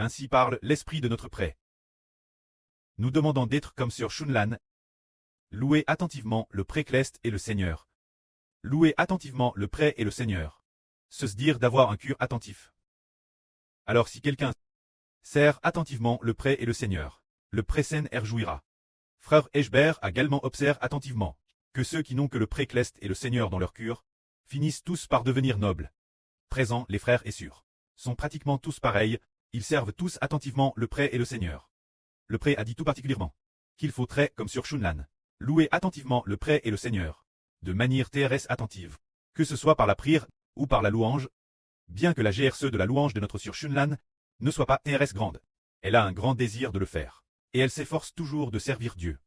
Ainsi parle l'esprit de notre prêt. Nous demandons d'être comme Sir Shunlan. Louez attentivement le pré-Cleste et le Seigneur. Louez attentivement le prêt et le Seigneur. Se dire d'avoir un cœur attentif. Alors si quelqu'un sert attentivement le prêt et le Seigneur, le pré-Sen jouira. Frère Eshbert également observe attentivement que ceux qui n'ont que le pré-Cleste et le Seigneur dans leur cœur finissent tous par devenir nobles. Présent, les frères et sœurs sont pratiquement tous pareils, ils servent tous attentivement le prêt et le Seigneur. Le prêt a dit tout particulièrement qu'il faut très, comme sur Shunlan, louer attentivement le prêt et le Seigneur, de manière TRS attentive, que ce soit par la prière ou par la louange, bien que la GRCE de la louange de notre Sir Shunlan ne soit pas TRS grande. Elle a un grand désir de le faire, et elle s'efforce toujours de servir Dieu.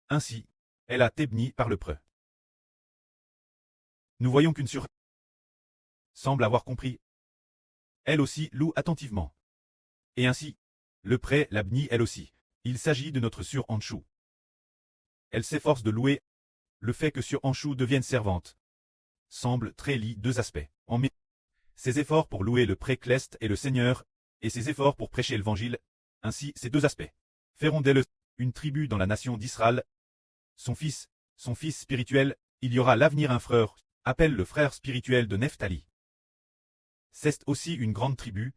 Ainsi, elle a été bénie par le prêt. Nous voyons qu'une sur semble avoir compris. Elle aussi loue attentivement. Et ainsi, le prêt l'a bénie elle aussi. Il s'agit de notre Sœur Anshu. Elle s'efforce de louer le fait que Sœur Anshu devienne servante. Semble très lié deux aspects. En ses efforts pour louer le pré-Cleste et le Seigneur, et ses efforts pour prêcher l'évangile, ainsi ces deux aspects feront d'elle une tribu dans la nation d'Israël. Son fils spirituel, il y aura l'avenir un frère, appelle le frère spirituel de Nephtali. C'est aussi une grande tribu,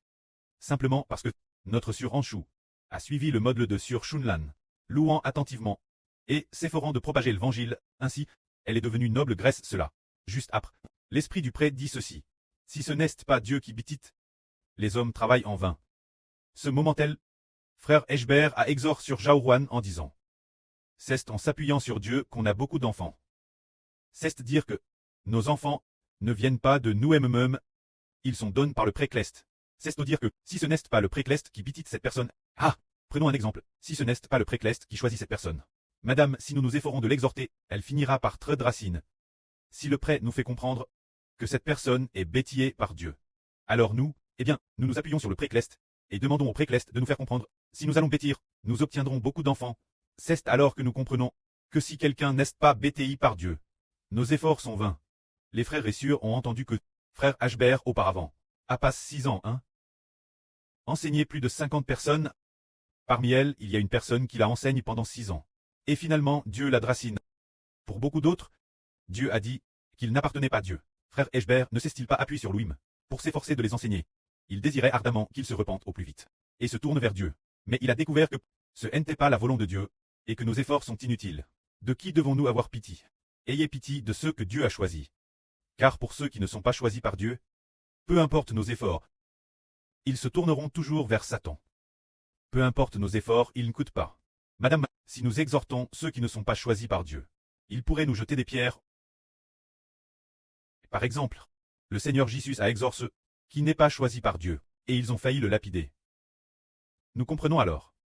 simplement parce que notre Sœur Anshu a suivi le modèle de Sœur Shunlan, louant attentivement, et s'efforant de propager l'évangile, ainsi, elle est devenue noble Grèce cela. Juste après, l'esprit du prêtre dit ceci. Si ce n'est pas Dieu qui bâtit, les hommes travaillent en vain. Ce moment-tel, frère Eshbert a exhorté sur Jaourouan en disant. C'est en s'appuyant sur Dieu qu'on a beaucoup d'enfants. C'est dire que nos enfants ne viennent pas de nous-mêmes, ils sont donnés par le pré-Cleste. C'est dire que si ce n'est pas le pré-Cleste qui bâtit cette personne, prenons un exemple, si ce n'est pas le pré-Cleste qui choisit cette personne. Madame, si nous nous efforons de l'exhorter, elle finira par trop de racines. Si le prêtre nous fait comprendre que cette personne est bêtillée par Dieu, alors nous, nous nous appuyons sur le pré-Cleste et demandons au pré-Cleste de nous faire comprendre. Si nous allons bêtir, nous obtiendrons beaucoup d'enfants. C'est alors que nous comprenons que si quelqu'un n'est pas bêtillé par Dieu, nos efforts sont vains. Les frères et sœurs ont entendu que frère Ashbert auparavant a passé 6 ans, enseigné plus de 50 personnes. Parmi elles, il y a une personne qui la enseigne pendant 6 ans. Et finalement, Dieu la dracine. Pour beaucoup d'autres, Dieu a dit qu'il n'appartenait pas à Dieu. Frère Eshbert ne s'est-il pas appuyé sur lui-même pour s'efforcer de les enseigner. Il désirait ardemment qu'ils se repentent au plus vite et se tournent vers Dieu. Mais il a découvert que ce n'était pas la volonté de Dieu et que nos efforts sont inutiles. De qui devons-nous avoir pitié? Ayez pitié de ceux que Dieu a choisis. Car pour ceux qui ne sont pas choisis par Dieu, peu importe nos efforts, ils se tourneront toujours vers Satan. Peu importe nos efforts, ils ne coûtent pas. Madame, si nous exhortons ceux qui ne sont pas choisis par Dieu, ils pourraient nous jeter des pierres. Par exemple, le Seigneur Jésus a exhorté ceux qui n'est pas choisis par Dieu, et ils ont failli le lapider. Nous comprenons alors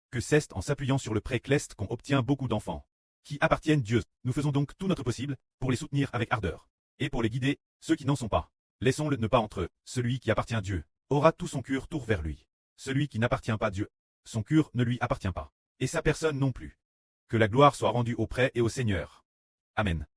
que c'est en s'appuyant sur le pré-Cleste qu'on obtient beaucoup d'enfants, qui appartiennent à Dieu. Nous faisons donc tout notre possible pour les soutenir avec ardeur, et pour les guider, ceux qui n'en sont pas. Laissons-le ne pas entre eux. Celui qui appartient à Dieu aura tout son cœur tour vers lui. Celui qui n'appartient pas à Dieu, son cœur ne lui appartient pas, et sa personne non plus. Que la gloire soit rendue au prêtre et au Seigneur. Amen.